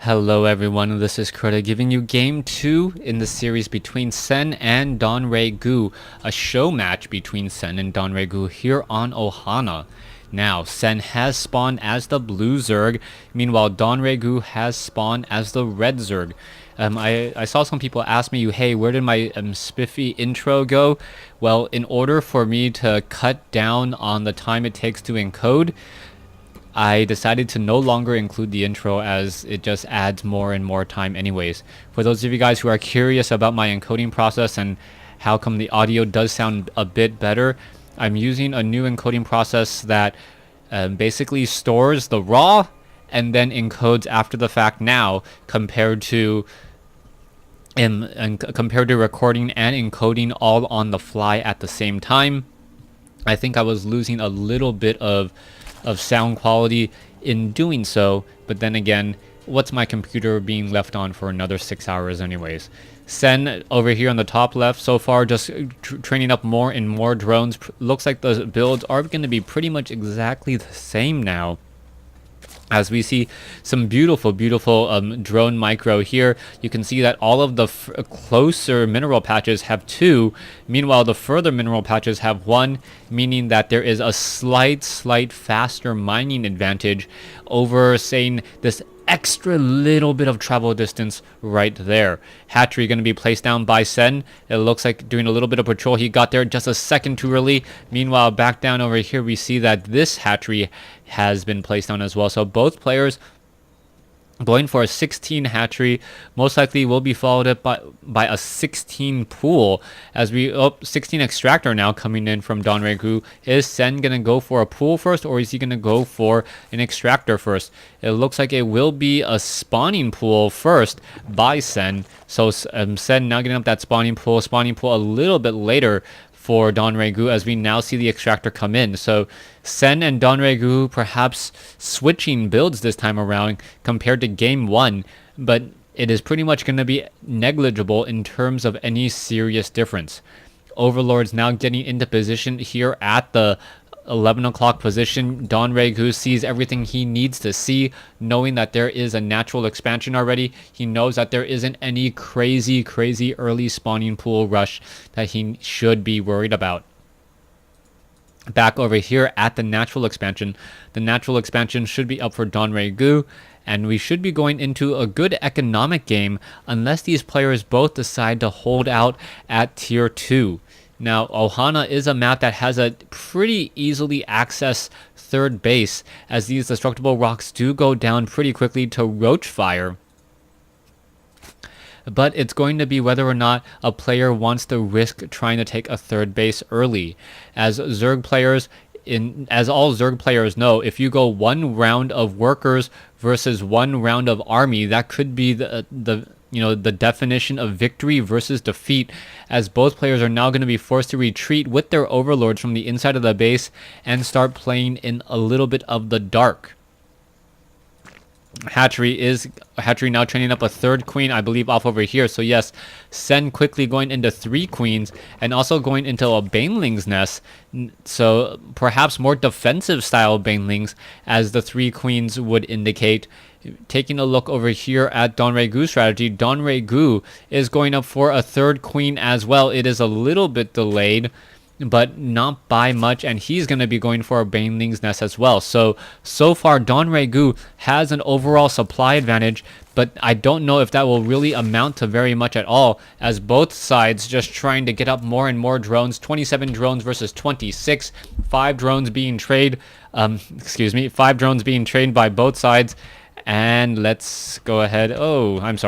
Hello everyone, this is Krita giving you game 2 in the series between Sen and Donregu, a show match between Sen and Donregu here on Ohana. Now, Sen has spawned as the blue Zerg, meanwhile Donregu has spawned as the red Zerg. I saw some people ask me, hey, where did my spiffy intro go? Well, in order for me to cut down on the time it takes to encode, I decided to no longer include the intro as it just adds more and more time anyways. For those of you guys who are curious about my encoding process and how come the audio does sound a bit better, I'm using a new encoding process that basically stores the raw and then encodes after the fact now compared to recording and encoding all on the fly at the same time. I think I was losing a little bit of sound quality in doing so, but then again, what's my computer being left on for another 6 hours anyways? Sen over here on the top left, so far just training up more and more drones. Looks like the builds are going to be pretty much exactly the same now, as we see some beautiful drone micro here. You can see that all of the closer mineral patches have 2, meanwhile the further mineral patches have 1, meaning that there is a slight faster mining advantage over saying this extra little bit of travel distance right there. Hatchery going to be placed down by Sen. It looks like doing a little bit of patrol. He got there just a second too early. Meanwhile, back down over here, we see that this hatchery has been placed down as well. So both players going for a 16 hatchery, most likely will be followed up by a 16 pool, as we 16 extractor now coming in from Donregu. Is Sen gonna go for a pool first, or is he gonna go for an extractor first? It looks like it will be a spawning pool first by Sen. So Sen now getting up that spawning pool a little bit later for Donregu, as we now see the extractor come in. So Sen and Donregu perhaps switching builds this time around compared to game 1, but it is pretty much going to be negligible in terms of any serious difference. Overlords now getting into position here at the 11 o'clock position. Donregu sees everything he needs to see, knowing that there is a natural expansion already. He knows that there isn't any crazy early spawning pool rush that he should be worried about. Back over here at the natural expansion should be up for Donregu, and we should be going into a good economic game unless these players both decide to hold out at tier 2. Now, Ohana is a map that has a pretty easily accessed third base, as these destructible rocks do go down pretty quickly to roach fire. But it's going to be whether or not a player wants to risk trying to take a third base early. As all Zerg players know, if you go one round of workers versus one round of army, that could be the definition of victory versus defeat, as both players are now going to be forced to retreat with their overlords from the inside of the base and start playing in a little bit of the dark. Hatchery now training up a third queen, I believe, off over here. So yes, Sen quickly going into 3 queens and also going into a baneling's nest. So perhaps more defensive style banelings, as the 3 queens would indicate. Taking a look over here at Donregu's strategy, Donregu is going up for a third queen as well. It is a little bit delayed, but not by much, and he's going to be going for a baneling's nest as well. So far Donregu has an overall supply advantage, but I don't know if that will really amount to very much at all, as both sides just trying to get up more and more drones. 27 drones versus 26, 5 drones being traded by both sides. And let's go ahead. Let's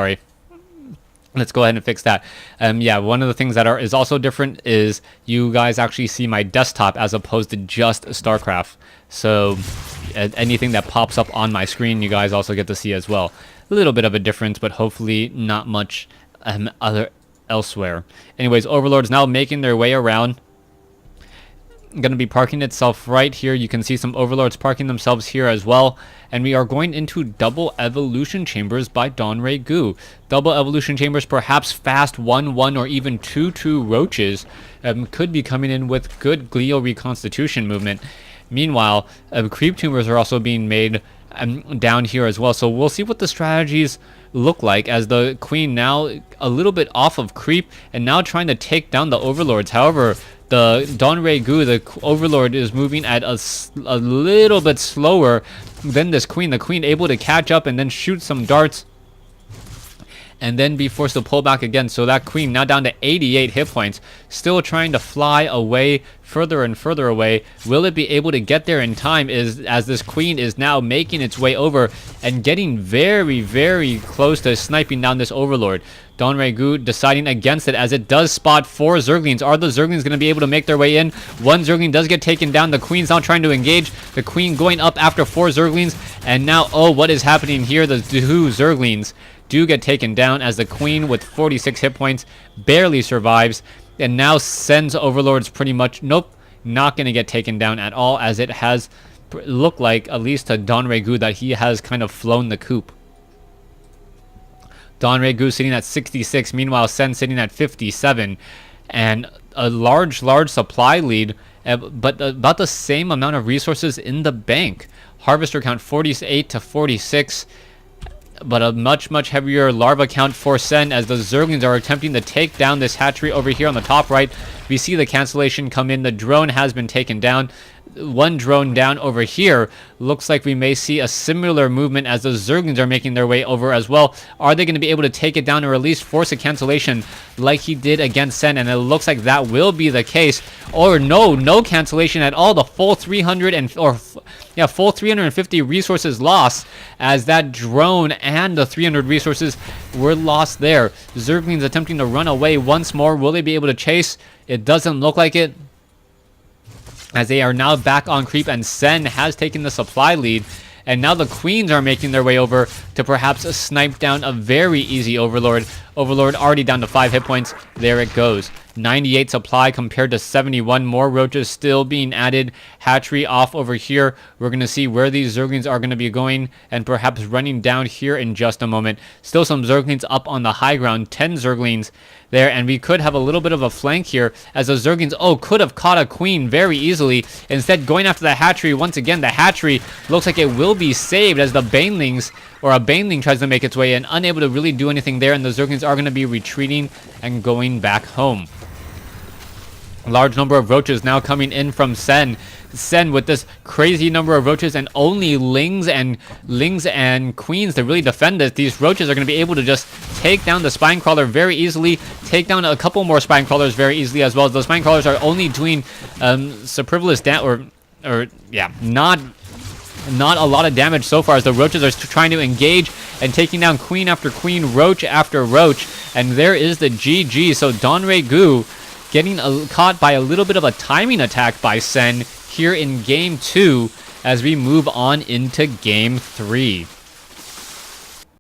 go ahead and fix that. Yeah, one of the things that is also different is you guys actually see my desktop as opposed to just Starcraft. So anything that pops up on my screen, you guys also get to see as well. A little bit of a difference, but hopefully not much elsewhere. Anyways, Overlords now making their way around. Going to be parking itself right here. You can see some Overlords parking themselves here as well, and we are going into double evolution chambers by Donregu. Double evolution chambers, perhaps fast 1-1 or even 2-2 roaches, could be coming in with good glial reconstitution movement. Meanwhile, creep tumors are also being made down here as well. So we'll see what the strategies look like as the queen now a little bit off of creep and now trying to take down the overlords. However, the Donregu, the overlord, is moving at a little bit slower than this queen. The queen able to catch up and then shoot some darts and then be forced to pull back again. So that queen now down to 88 hit points, still trying to fly away further and further away. Will it be able to get there in time as this queen is now making its way over and getting very, very close to sniping down this overlord. Donregu deciding against it as it does spot 4 Zerglings. Are the Zerglings going to be able to make their way in? 1 Zergling does get taken down. The queen's now trying to engage. The queen going up after 4 Zerglings. And now, oh, what is happening here? The 2 Zerglings do get taken down as the queen with 46 hit points barely survives. And now Sen's overlords pretty much, nope, not going to get taken down at all, as it has looked like, at least to Donregu, that he has kind of flown the coop. Donregu sitting at 66, meanwhile Sen sitting at 57, and a large supply lead, but about the same amount of resources in the bank. Harvester count 48 to 46, but a much heavier larva count for Sen as the Zerglings are attempting to take down this hatchery over here on the top right. We see the cancellation come in. The drone has been taken down. 1 drone down over here. Looks like we may see a similar movement as the Zerglings are making their way over as well. Are they going to be able to take it down or at least force a cancellation like he did against Sen? And it looks like that will be the case. Or no cancellation at all. The full 350 resources lost as that drone and the 300 resources were lost there. Zerglings attempting to run away once more. Will they be able to chase? It doesn't look like it, as they are now back on creep, and Sen has taken the supply lead, and now the queens are making their way over to perhaps snipe down a very easy overlord. Overlord already down to 5 hit points. There it goes. 98 supply compared to 71. More roaches still being added. Hatchery off over here. We're going to see where these Zerglings are going to be going and perhaps running down here in just a moment. Still some Zerglings up on the high ground. 10 Zerglings there, and we could have a little bit of a flank here as the Zerglings, could have caught a queen very easily. Instead, going after the hatchery. Once again, the hatchery looks like it will be saved as the Banelings, or a Baneling, tries to make its way in, unable to really do anything there, and the Zerglings are going to be retreating and going back home. Large number of roaches now coming in from Sen. Sen with this crazy number of roaches and only lings and queens to really defend this. These roaches are going to be able to just take down the spine crawler very easily, take down a couple more spine crawlers very easily as well. Those spine crawlers are only doing superfluous damage, not a lot of damage so far, as the roaches are trying to engage and taking down queen after queen, roach after roach, and there is the GG. So Donregu getting caught by a little bit of a timing attack by Sen here in game 2 as we move on into game 3.